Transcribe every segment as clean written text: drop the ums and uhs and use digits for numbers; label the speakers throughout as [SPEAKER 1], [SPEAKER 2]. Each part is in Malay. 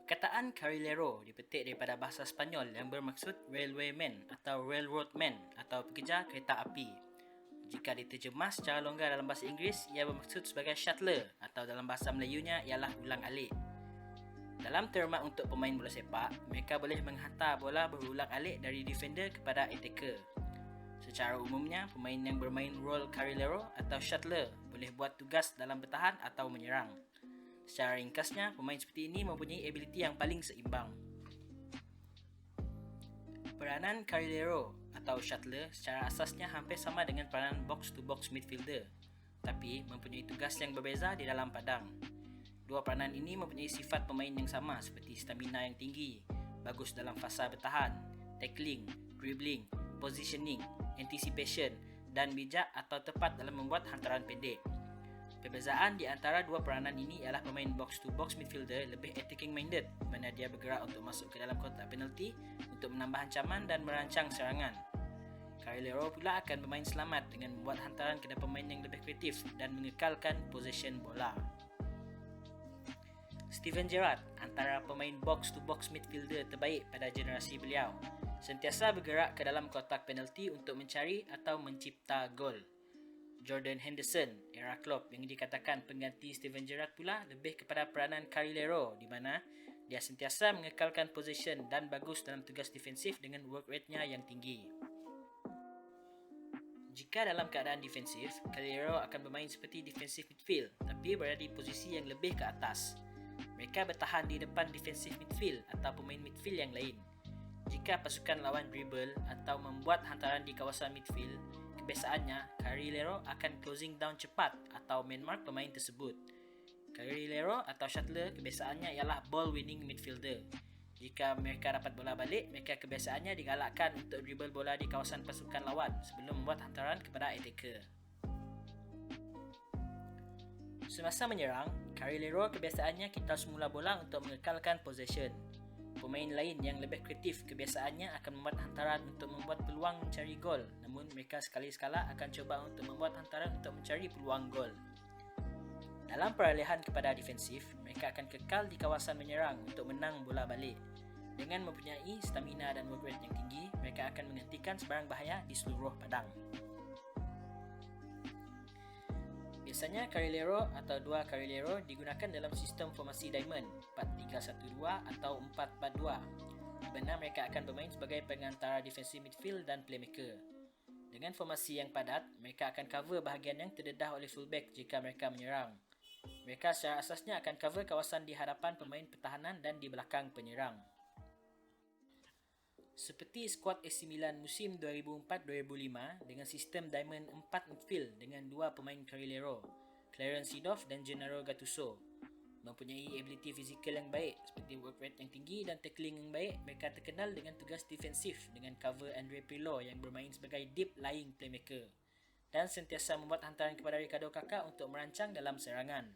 [SPEAKER 1] Perkataan carrilero dipetik daripada bahasa Sepanyol yang bermaksud railwayman atau railroadman atau pekerja kereta api. Jika diterjemah secara longgar dalam bahasa Inggeris, ia bermaksud sebagai shuttler atau dalam bahasa Melayunya ialah ulang-alik. Dalam terma untuk pemain bola sepak, mereka boleh menghantar bola berulang-alik dari defender kepada attacker. Secara umumnya, pemain yang bermain role carrilero atau shuttler boleh buat tugas dalam bertahan atau menyerang. Secara ringkasnya, pemain seperti ini mempunyai ability yang paling seimbang. Peranan carrilero atau shuttler secara asasnya hampir sama dengan peranan box-to-box midfielder, tapi mempunyai tugas yang berbeza di dalam padang. Dua peranan ini mempunyai sifat pemain yang sama seperti stamina yang tinggi, bagus dalam fasa bertahan, tackling, dribbling, positioning, anticipation dan bijak atau tepat dalam membuat hantaran pendek. Perbezaan di antara dua peranan ini ialah pemain box-to-box midfielder lebih attacking minded, di mana dia bergerak untuk masuk ke dalam kotak penalti untuk menambah ancaman dan merancang serangan. Carrilero pula akan bermain selamat dengan membuat hantaran kepada pemain yang lebih kreatif dan mengekalkan possession bola. Steven Gerrard, antara pemain box-to-box midfielder terbaik pada generasi beliau, sentiasa bergerak ke dalam kotak penalti untuk mencari atau mencipta gol. Jordan Henderson, era Klopp yang dikatakan pengganti Steven Gerrard pula lebih kepada peranan carrilero di mana dia sentiasa mengekalkan possession dan bagus dalam tugas defensif dengan work rate-nya yang tinggi. Jika dalam keadaan defensif, carrilero akan bermain seperti defensive midfield tapi berada di posisi yang lebih ke atas. Mereka bertahan di depan defensive midfield atau pemain midfield yang lain. Jika pasukan lawan dribble atau membuat hantaran di kawasan midfield, kebiasaannya carrilero akan closing down cepat atau man mark pemain tersebut. Carrilero atau shuttler kebiasaannya ialah ball winning midfielder. Jika mereka dapat bola balik, mereka kebiasaannya digalakkan untuk dribble bola di kawasan pasukan lawan sebelum membuat hantaran kepada attacker. Semasa menyerang, carrilero kebiasaannya kita semula bola untuk mengekalkan possession. Pemain lain yang lebih kreatif kebiasaannya akan membuat hantaran untuk membuat peluang mencari gol, namun mereka sekali-sekala akan cuba untuk membuat hantaran untuk mencari peluang gol. Dalam peralihan kepada defensif, mereka akan kekal di kawasan menyerang untuk menang bola balik. Dengan mempunyai stamina dan work rate yang tinggi, mereka akan menghentikan sebarang bahaya di seluruh padang. Biasanya carrilero atau dua carrilero digunakan dalam sistem formasi diamond 4-3-1-2 atau 4-4-2, di mana mereka akan bermain sebagai pengantara defensive midfield dan playmaker. Dengan formasi yang padat, mereka akan cover bahagian yang terdedah oleh fullback jika mereka menyerang. Mereka secara asasnya akan cover kawasan di hadapan pemain pertahanan dan di belakang penyerang. Seperti skuad AC Milan musim 2004-2005 dengan sistem Diamond 4 midfield dengan dua pemain carrilero, Clarence Seedorf dan Gennaro Gattuso. Mempunyai ability fizikal yang baik seperti work rate yang tinggi dan tackling yang baik, mereka terkenal dengan tugas defensif dengan cover Andre Pirlo yang bermain sebagai deep lying playmaker dan sentiasa membuat hantaran kepada Ricardo Kakak untuk merancang dalam serangan.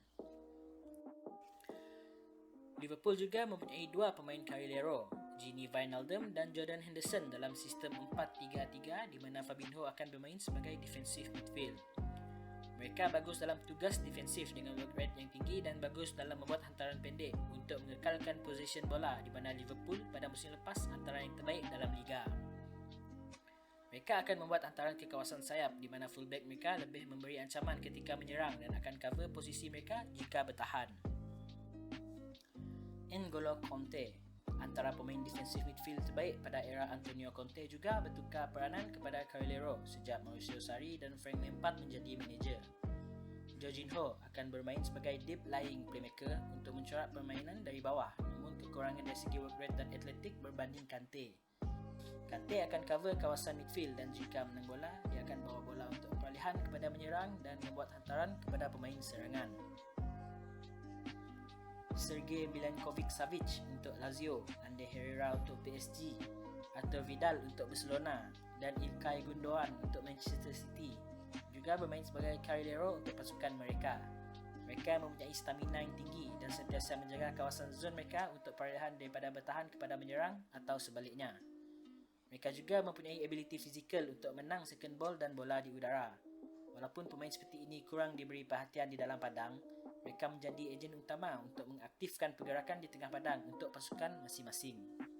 [SPEAKER 1] Liverpool juga mempunyai dua pemain carrilero, Gini Wijnaldum dan Jordan Henderson dalam sistem 4-3-3 di mana Fabinho akan bermain sebagai defensive midfield. Mereka bagus dalam tugas defensif dengan work rate yang tinggi dan bagus dalam membuat hantaran pendek untuk mengekalkan possession bola di mana Liverpool pada musim lepas antara yang terbaik dalam liga. Mereka akan membuat hantaran ke kawasan sayap di mana fullback mereka lebih memberi ancaman ketika menyerang dan akan cover posisi mereka jika bertahan. N'Golo Conte, antara pemain defensive midfield terbaik pada era Antonio Conte, juga bertukar peranan kepada carrilero sejak Mauricio Sarri dan Frank Lampard menjadi manager. Jorginho akan bermain sebagai deep lying playmaker untuk mencorak permainan dari bawah, namun kekurangan dari segi work rate dan atletik berbanding Kante. Kante akan cover kawasan midfield dan jika menang bola, dia akan bawa bola untuk peralihan kepada menyerang dan membuat hantaran kepada pemain serangan. Sergej Milinkovic-Savic untuk Lazio, Ander Herrera untuk PSG, Artur Vidal untuk Barcelona dan Ilkay Gundogan untuk Manchester City juga bermain sebagai carrilero untuk pasukan mereka. Mereka mempunyai stamina yang tinggi dan sentiasa menjaga kawasan zon mereka untuk peralihan daripada bertahan kepada menyerang atau sebaliknya. Mereka juga mempunyai ability fizikal untuk menang second ball dan bola di udara. Walaupun pemain seperti ini kurang diberi perhatian di dalam padang, Mereka menjadi ejen utama untuk mengaktifkan pergerakan di tengah padang untuk pasukan masing-masing.